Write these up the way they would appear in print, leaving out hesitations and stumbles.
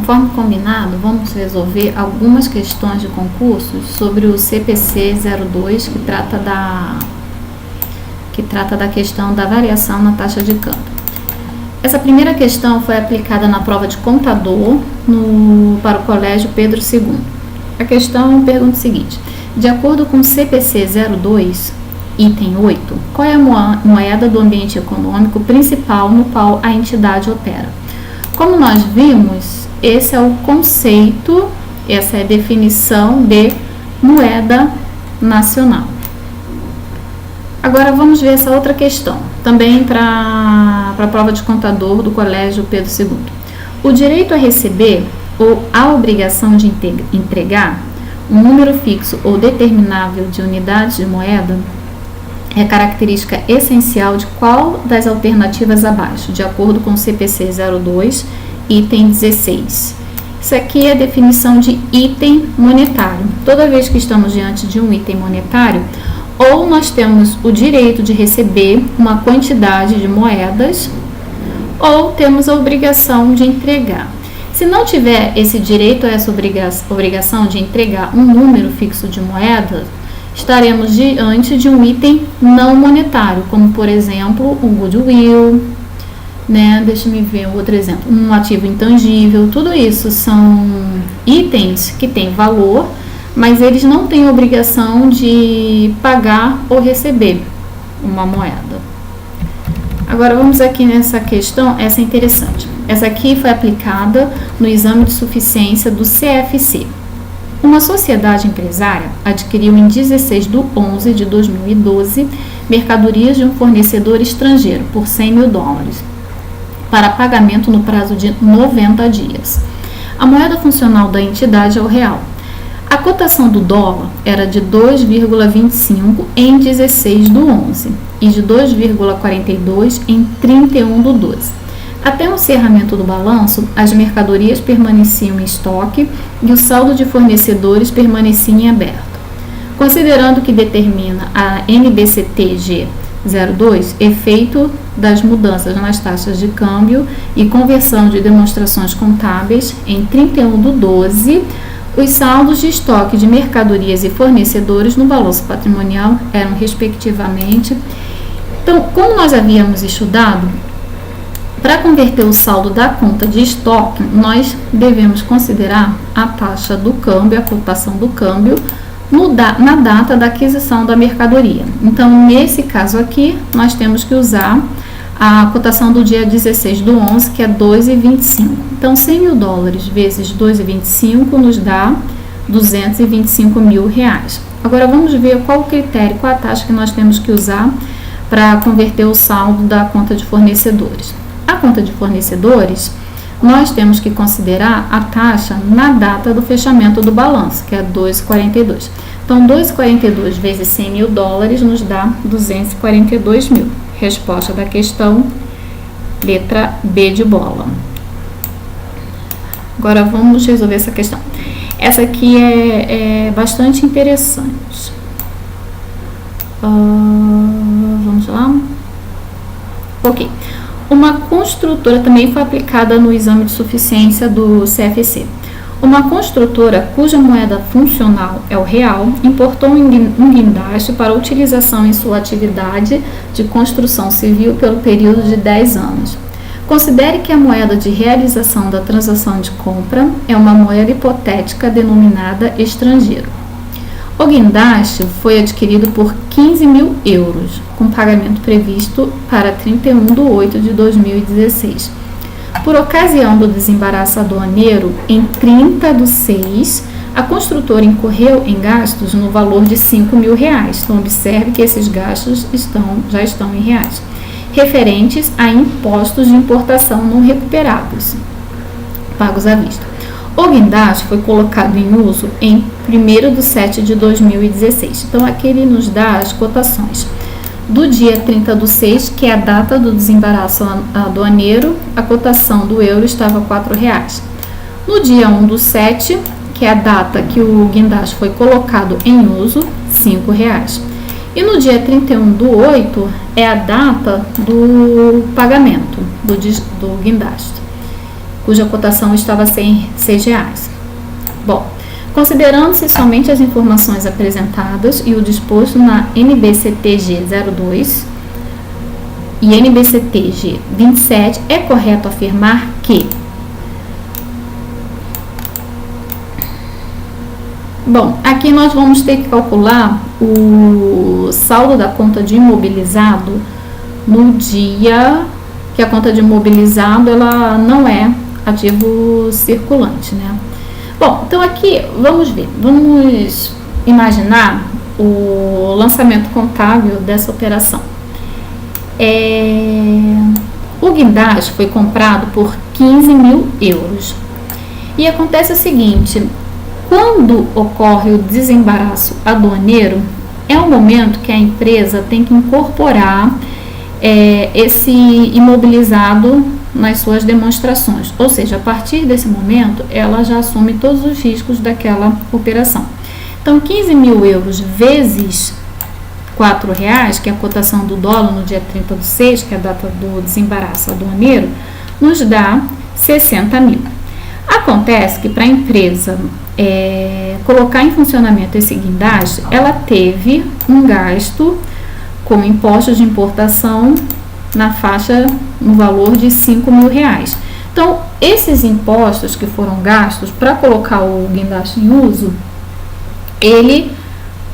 conforme combinado, vamos resolver algumas questões de concursos sobre o CPC 02, que trata da questão da variação na taxa de câmbio. Essa primeira questão foi aplicada na prova de contador para o Colégio Pedro II. A questão pergunta o seguinte: de acordo com o CPC 02, item 8, qual é a moeda do ambiente econômico principal no qual a entidade opera? Como nós vimos, esse é o conceito, essa é a definição de moeda nacional. Agora vamos ver essa outra questão, também para a prova de contador do Colégio Pedro II. O direito a receber ou a obrigação de entregar um número fixo ou determinável de unidades de moeda é característica essencial de qual das alternativas abaixo, de acordo com o CPC 02, item 16. Isso aqui é a definição de item monetário. Toda vez que estamos diante de um item monetário, ou nós temos o direito de receber uma quantidade de moedas, ou temos a obrigação de entregar. Se não tiver esse direito ou essa obrigação de entregar um número fixo de moedas, estaremos diante de um item não monetário, como por exemplo um goodwill, né? Deixa eu ver outro exemplo, um ativo intangível. Tudo isso são itens que têm valor, mas eles não têm obrigação de pagar ou receber uma moeda. Agora vamos aqui nessa questão, essa é interessante. Essa aqui foi aplicada no exame de suficiência do CFC. Uma sociedade empresária adquiriu em 16 de 11 de 2012 mercadorias de um fornecedor estrangeiro por $100 mil para pagamento no prazo de 90 dias. A moeda funcional da entidade é o real. A cotação do dólar era de 2,25 em 16 do 11 e de 2,42 em 31 do 12. Até o encerramento do balanço, as mercadorias permaneciam em estoque e o saldo de fornecedores permanecia em aberto. Considerando que determina a NBCTG 02, efeito das mudanças nas taxas de câmbio e conversão de demonstrações contábeis em 31 do 12, os saldos de estoque de mercadorias e fornecedores no balanço patrimonial eram respectivamente. Então, como nós havíamos estudado, para converter o saldo da conta de estoque, nós devemos considerar a taxa do câmbio, a cotação do câmbio, na data da aquisição da mercadoria. Então, nesse caso aqui, nós temos que usar a cotação do dia 16 do 11, que é 2,25. Então, $100 mil vezes 2,25 nos dá R$225 mil. Agora, vamos ver qual o critério, qual a taxa que nós temos que usar para converter o saldo da conta de fornecedores. A conta de fornecedores, nós temos que considerar a taxa na data do fechamento do balanço, que é 2,42. Então, 2,42 vezes $100 mil nos dá 242 mil. Resposta da questão, letra B de bola. Agora, vamos resolver essa questão. Essa aqui é bastante interessante. Vamos lá? Ok. Uma construtora, também foi aplicada no exame de suficiência do CFC. Uma construtora cuja moeda funcional é o real importou um guindaste para utilização em sua atividade de construção civil pelo período de 10 anos. Considere que a moeda de realização da transação de compra é uma moeda hipotética denominada estrangeiro. O guindaste foi adquirido por €15 mil, com pagamento previsto para 31 de 8 de 2016. Por ocasião do desembaraço aduaneiro, em 30 de 6, a construtora incorreu em gastos no valor de R$5 mil. Então, observe que esses gastos já estão em reais, referentes a impostos de importação não recuperados, pagos à vista. O guindaste foi colocado em uso em 1º de 7 de 2016. Então, aqui ele nos dá as cotações. Do dia 30 do 6, que é a data do desembaraço aduaneiro, a cotação do euro estava R$4. No dia 1 do 7, que é a data que o guindaste foi colocado em uso, R$5. E no dia 31 do 8, é a data do pagamento do guindaste. cuja cotação estava a R$6. Bom, considerando-se somente as informações apresentadas e o disposto na NBCTG 02 e NBCTG 27, é correto afirmar que... Bom, aqui nós vamos ter que calcular o saldo da conta de imobilizado no dia que a conta de imobilizado ela não é ativo circulante, né? Bom, então aqui vamos ver, vamos imaginar o lançamento contábil dessa operação. O guindaste foi comprado por 15 mil euros e acontece o seguinte: quando ocorre o desembaraço aduaneiro, é o momento que a empresa tem que incorporar esse imobilizado nas suas demonstrações, ou seja, a partir desse momento ela já assume todos os riscos daquela operação. Então, 15 mil euros vezes R$4, que é a cotação do dólar no dia 30/6, que é a data do desembaraço aduaneiro, nos dá 60 mil. Acontece que para a empresa colocar em funcionamento esse guindaste, ela teve um gasto com impostos de importação na faixa, no valor de R$5 mil. Então, esses impostos que foram gastos para colocar o guindaste em uso, ele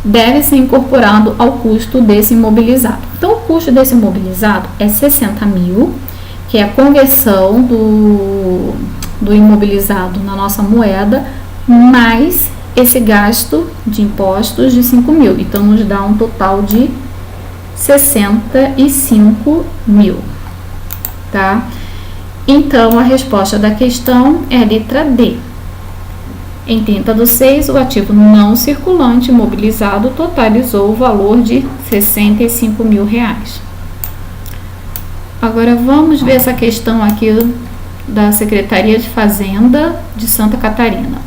deve ser incorporado ao custo desse imobilizado. Então, o custo desse imobilizado é 60 mil, que é a conversão do imobilizado na nossa moeda, mais esse gasto de impostos de 5 mil. Então, nos dá um total de 65 mil, tá? Então, a resposta da questão é a letra D. Em 30/6, o ativo não circulante imobilizado totalizou o valor de 65 mil reais. Agora, vamos ver essa questão aqui da Secretaria de Fazenda de Santa Catarina.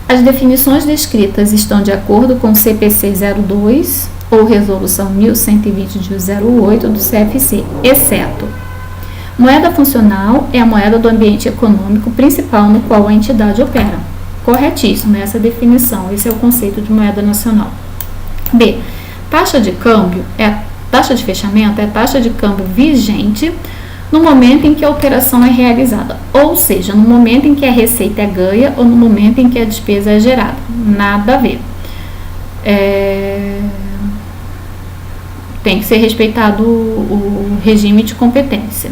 As definições descritas estão de acordo com o CPC 02 ou Resolução 1120 de 08 do CFC, exceto: moeda funcional é a moeda do ambiente econômico principal no qual a entidade opera. Corretíssimo essa definição, esse é o conceito de moeda nacional. B. Taxa de câmbio taxa de fechamento é a taxa de câmbio vigente no momento em que a operação é realizada, ou seja, no momento em que a receita é ganha ou no momento em que a despesa é gerada. Nada a ver. Tem que ser respeitado o regime de competência.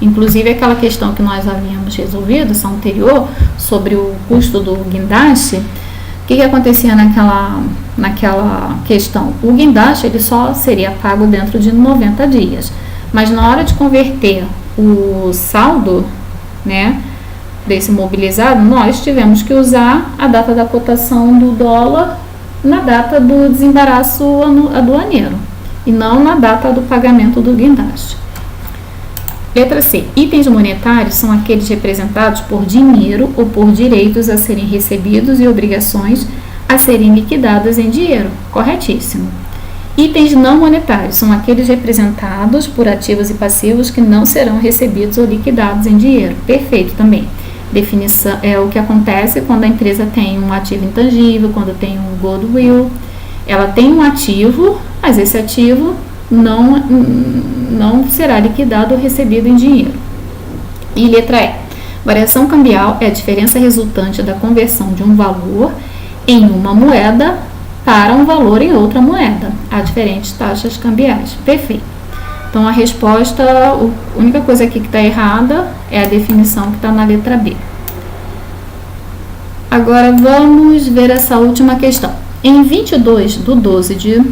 Inclusive, aquela questão que nós havíamos resolvido, essa anterior, sobre o custo do guindaste, o que acontecia naquela questão? O guindaste ele só seria pago dentro de 90 dias. Mas na hora de converter o saldo, né, desse mobilizado, nós tivemos que usar a data da cotação do dólar na data do desembaraço aduaneiro e não na data do pagamento do guindaste. Letra C. Itens monetários são aqueles representados por dinheiro ou por direitos a serem recebidos e obrigações a serem liquidadas em dinheiro. Corretíssimo. Itens não monetários são aqueles representados por ativos e passivos que não serão recebidos ou liquidados em dinheiro. Perfeito também. Definição é o que acontece quando a empresa tem um ativo intangível, quando tem um goodwill. Ela tem um ativo, mas esse ativo não será liquidado ou recebido em dinheiro. E letra E. Variação cambial é a diferença resultante da conversão de um valor em uma moeda para um valor em outra moeda, a diferentes taxas cambiais. Perfeito. Então, a resposta, a única coisa aqui que está errada é a definição que está na letra B. Agora, vamos ver essa última questão. Em 22/12 de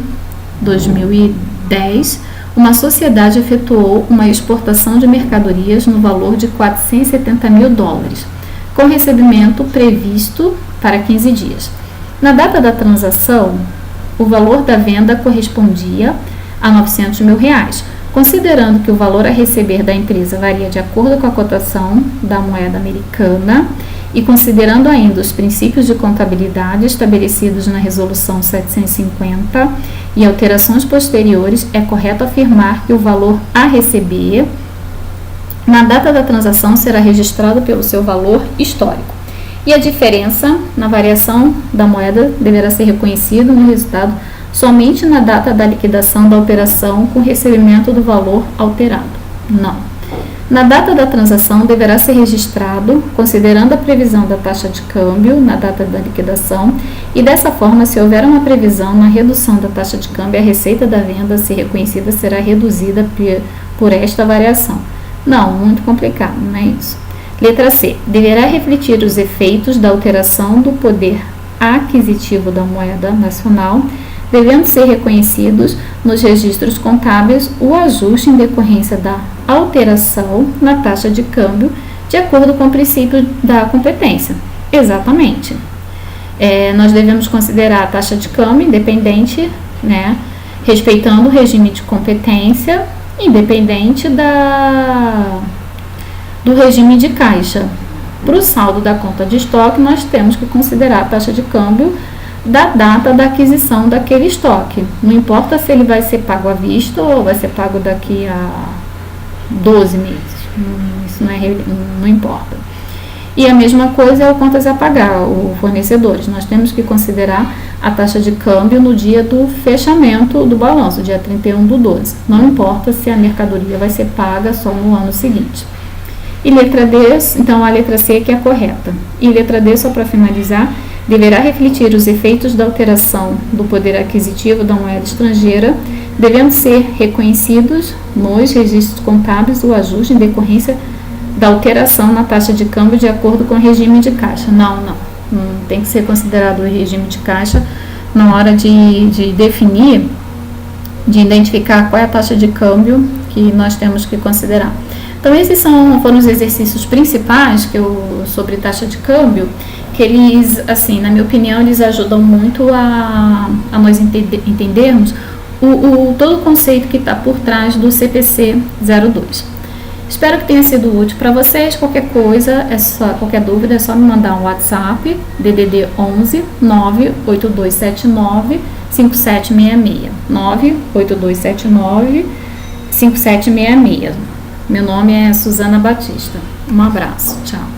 2010, uma sociedade efetuou uma exportação de mercadorias no valor de 470 mil dólares, com recebimento previsto para 15 dias. Na data da transação, o valor da venda correspondia a 900 mil reais, considerando que o valor a receber da empresa varia de acordo com a cotação da moeda americana e considerando ainda os princípios de contabilidade estabelecidos na Resolução 750 e alterações posteriores, é correto afirmar que o valor a receber na data da transação será registrado pelo seu valor histórico. E a diferença na variação da moeda deverá ser reconhecido no resultado somente na data da liquidação da operação com recebimento do valor alterado. Não. Na data da transação deverá ser registrado, considerando a previsão da taxa de câmbio na data da liquidação, e dessa forma, se houver uma previsão na redução da taxa de câmbio, a receita da venda a ser reconhecida será reduzida por esta variação. Não, muito complicado, não é isso. Letra C. Deverá refletir os efeitos da alteração do poder aquisitivo da moeda nacional, devendo ser reconhecidos nos registros contábeis o ajuste em decorrência da alteração na taxa de câmbio, de acordo com o princípio da competência. Exatamente. Nós devemos considerar a taxa de câmbio independente, né, respeitando o regime de competência, independente do regime de caixa. Para o saldo da conta de estoque, nós temos que considerar a taxa de câmbio da data da aquisição daquele estoque. Não importa se ele vai ser pago à vista ou vai ser pago daqui a 12 meses. Isso não importa. E a mesma coisa é o contas a pagar, os fornecedores. Nós temos que considerar a taxa de câmbio no dia do fechamento do balanço, dia 31/12. Não importa se a mercadoria vai ser paga só no ano seguinte. E letra D, então a letra C que é a correta. E letra D, só para finalizar, deverá refletir os efeitos da alteração do poder aquisitivo da moeda estrangeira, devendo ser reconhecidos nos registros contábeis o ajuste em decorrência da alteração na taxa de câmbio de acordo com o regime de caixa. Não tem que ser considerado o regime de caixa na hora de definir, de identificar qual é a taxa de câmbio que nós temos que considerar. Então, esses foram os exercícios principais sobre taxa de câmbio, que eles, assim, na minha opinião, eles ajudam muito a nós entendermos todo o conceito que está por trás do CPC 02. Espero que tenha sido útil para vocês. Qualquer coisa, qualquer dúvida, é só me mandar um WhatsApp, DDD 11 98279 5766. 98279 5766. Meu nome é Suzana Batista. Um abraço. Tchau.